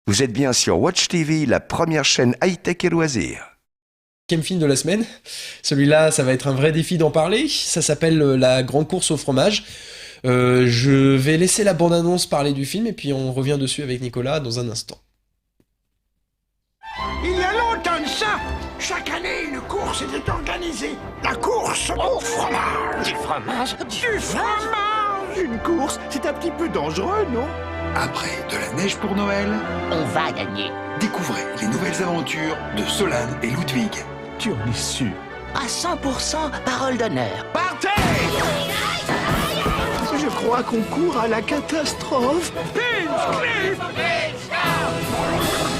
Vous êtes bien sur Watch TV, la première chaîne high-tech et loisirs. Cinquième film de la semaine. Celui-là, ça va être un vrai défi d'en parler. Ça s'appelle La Grande Course au fromage. Je vais laisser la bande-annonce parler du film et puis on revient dessus avec Nicolas dans un instant. Il y a longtemps de ça, chaque année, une course était organisée. La course au fromage. Du fromage? Du fromage. Une course, c'est un petit peu dangereux, non? Après de la neige pour Noël, On va gagner. découvrez les nouvelles aventures de Solane et Ludwig. Tu en es sûr? À 100% parole d'honneur. Partez! Je crois qu'on court à la catastrophe. Pinch,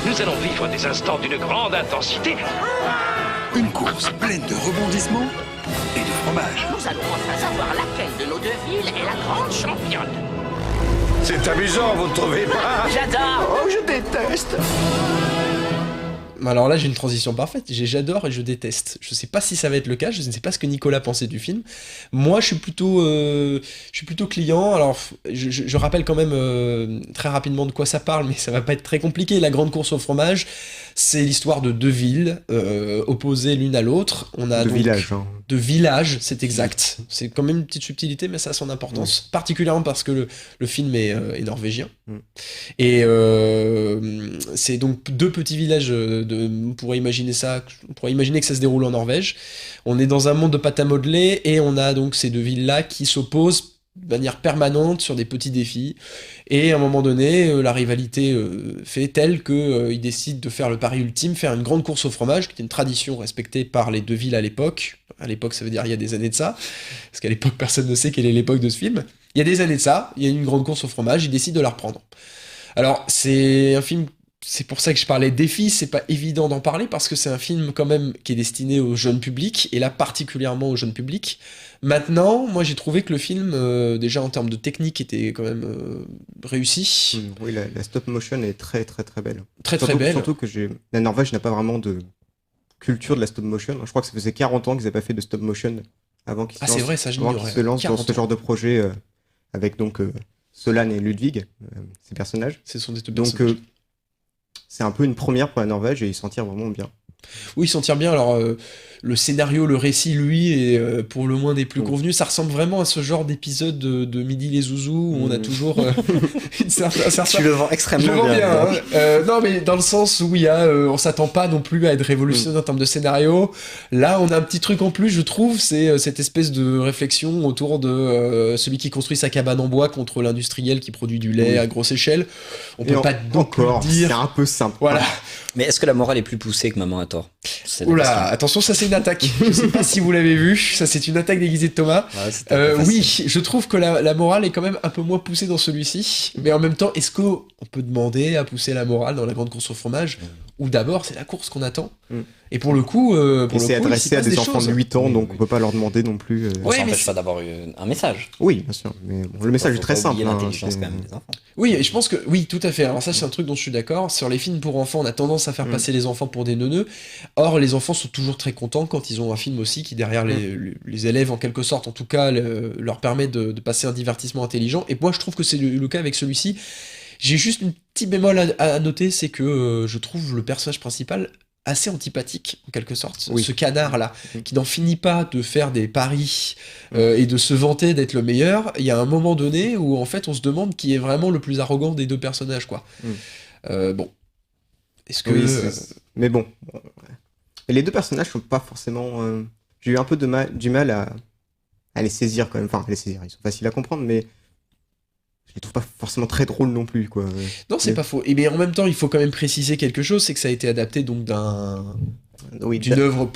Nous allons vivre des instants d'une grande intensité. Une course pleine de rebondissements et de fromage. Nous allons enfin savoir laquelle de nos deux villes est la grande championne. C'est amusant, vous ne trouvez pas? J'adore! Oh, je déteste. Alors là, j'ai une transition parfaite. J'adore et je déteste. Je sais pas si ça va être le cas. Je ne sais pas ce que Nicolas pensait du film. Moi, je suis plutôt client. Alors, je rappelle quand même très rapidement de quoi ça parle, mais ça va pas être très compliqué. La Grande Course au fromage, c'est l'histoire de deux villes opposées l'une à l'autre. On a De donc village, hein. de villages, c'est exact. C'est quand même une petite subtilité, mais ça a son importance. Particulièrement parce que le film est norvégien. Et c'est donc deux petits villages. On pourrait imaginer ça. On pourrait imaginer que ça se déroule en Norvège. On est dans un monde de pâte à modeler et on a donc ces deux villes-là qui s'opposent de manière permanente sur des petits défis. Et à un moment donné, la rivalité fait telle qu'ils décident de faire le pari ultime, faire une grande course au fromage, qui est une tradition respectée par les deux villes à l'époque. À l'époque, ça veut dire il y a des années de ça, parce qu'à l'époque, personne ne sait quelle est l'époque de ce film. Il y a des années de ça, il y a une grande course au fromage, ils décident de la reprendre. Alors, c'est un film. C'est pour ça que je parlais défi, c'est pas évident d'en parler parce que c'est un film quand même qui est destiné au jeune public, et là particulièrement au jeune public. Maintenant, moi j'ai trouvé que le film, déjà en termes de technique, était quand même réussi. Oui, la stop motion est très très très belle. Très très belle. Surtout que la Norvège n'a pas vraiment de culture de la stop motion. Je crois que ça faisait 40 ans qu'ils n'avaient pas fait de stop motion avant qu'ils se Ah, c'est vrai, ça je avant l'ignorais. qu'ils se lancent dans 40 ce ans. genre de projet avec donc Solane et Ludwig, ces personnages. Ce sont des deux Donc personnages. c'est un peu une première pour la Norvège et ils s'en tirent vraiment bien. Oui, il s'en tire bien. Alors, le scénario, le récit, lui, est pour le moins des plus convenus. Ça ressemble vraiment à ce genre d'épisode de Midi les Zouzous où on a toujours une certaine. Tu le vends Je extrêmement le vends bien. hein. Non, mais dans le sens où il y a, on s'attend pas non plus à être révolutionnaire en termes de scénario. Là, on a un petit truc en plus, je trouve, c'est cette espèce de réflexion autour de celui qui construit sa cabane en bois contre l'industriel qui produit du lait Oui. à grosse échelle. On peut Et pas non plus encore, c'est dire. un peu simple. Voilà. Mais est-ce que la morale est plus poussée que Maman a tort? C'est la Oula, question. attention, ça c'est une attaque. Je sais pas si vous l'avez vu. Ça c'est une attaque déguisée de Thomas. Ouais, c'était un peu Oui, facile. je trouve que la morale est quand même un peu moins poussée dans celui-ci. Mais en même temps, est-ce qu'on peut demander à pousser la morale dans la grande course au fromage? Ou d'abord, c'est la course qu'on attend. Mm. Et pour le coup, Et c'est il s'y adressé à passe des enfants choses. de 8 ans, Oui, donc oui. on peut pas leur demander non plus. On Ouais, mais s'empêche c'est- pas d'avoir un message. Oui, bien sûr. Mais bon, le message est Faut très pas simple. oublier hein, l'intelligence c'est- quand même des enfants. Oui, et je pense que oui, tout à fait. Alors ça, c'est un truc dont je suis d'accord. Sur les films pour enfants, on a tendance à faire passer les enfants pour des neuneux. Or, les enfants sont toujours très contents quand ils ont un film aussi qui, derrière les élèves, en quelque sorte, en tout cas, leur permet de passer un divertissement intelligent. Et moi, je trouve que c'est le cas avec celui-ci. J'ai juste une petite bémol à noter, c'est que je trouve le personnage principal assez antipathique, en quelque sorte. Oui. Ce canard-là, qui n'en finit pas de faire des paris et de se vanter d'être le meilleur. Il y a un moment donné où, en fait, on se demande qui est vraiment le plus arrogant des deux personnages, quoi. Bon. Est-ce que... Oui, mais bon. Et les deux personnages sont pas forcément. J'ai eu un peu du mal à les saisir quand même. Enfin, à les saisir, ils sont faciles à comprendre, mais je les trouve pas forcément très drôles non plus, quoi. Non, c'est Mais- pas faux. Et mais en même temps, il faut quand même préciser quelque chose, c'est que ça a été adapté donc Oui, d'une œuvre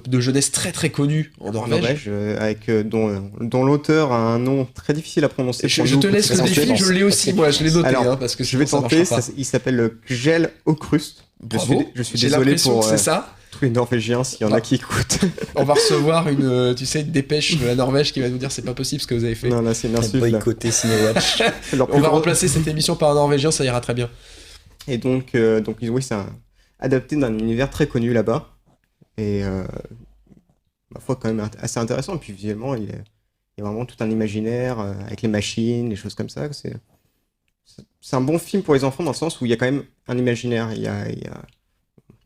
de jeunesse très très connue en en Norvège. Norvège, avec, dont l'auteur a un nom très difficile à prononcer. Je, pour je nous, te laisse le parce que défi, je l'ai aussi, moi, je l'ai noté, Alors, hein, parce que Je vais sinon, ça tenter, marchera pas. il s'appelle Kjell Okrust. Bravo, Je suis j'ai désolé l'impression pour que c'est ça. tous les Norvégiens, s'il y en a Ah. qui écoutent. On va recevoir une, tu sais, une dépêche de la Norvège qui va nous dire c'est pas possible ce que vous avez fait. Non, là, c'est une insulte. là. Boycotter Cinéwatch. Leur On plus va gros- remplacer cette émission par un Norvégien, ça ira très bien. Et donc oui, c'est adapté d'un univers très connu là-bas. Et ma foi, quand même assez intéressant. Et puis visuellement, il y a vraiment tout un imaginaire avec les machines, les choses comme ça. c'est un bon film pour les enfants dans le sens où il y a quand même un imaginaire. Ils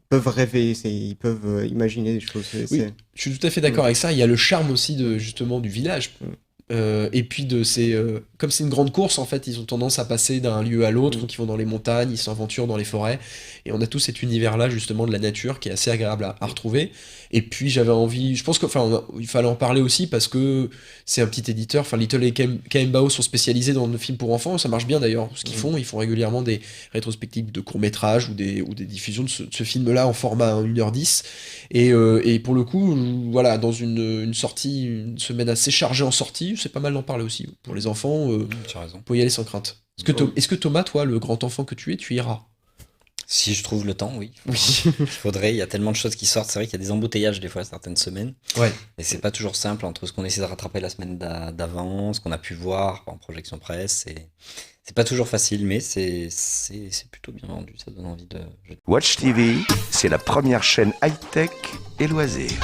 peuvent rêver, ils peuvent imaginer des choses. Oui, je suis tout à fait d'accord avec ça. Il y a le charme aussi justement du village. Et puis comme c'est une grande course, en fait, ils ont tendance à passer d'un lieu à l'autre, donc ils vont dans les montagnes, ils s'aventurent dans les forêts, et on a tout cet univers-là justement de la nature qui est assez agréable à retrouver. Et puis j'avais envie, je pense il fallait en parler aussi parce que c'est un petit éditeur, Little et KMBAO sont spécialisés dans le film pour enfants, ça marche bien d'ailleurs, ce qu'ils font, ils font régulièrement des rétrospectives de courts-métrages ou des diffusions de ce film-là en format 1h10, et pour le coup, voilà, dans une sortie, une semaine assez chargée en sortie, c'est pas mal d'en parler aussi. Pour les enfants, Tu as raison. on peut y aller sans crainte. Est-ce que Thomas, toi, le grand enfant que tu es, tu iras? Si je trouve le temps, oui. Oui. Il faudrait, il y a tellement de choses qui sortent. C'est vrai qu'il y a des embouteillages des fois certaines semaines. Ouais. Et c'est pas toujours simple entre ce qu'on essaie de rattraper la semaine d'avant, ce qu'on a pu voir en projection presse. C'est pas toujours facile, mais c'est plutôt bien vendu. Ça donne envie de. Watch TV, c'est la première chaîne high-tech et loisirs.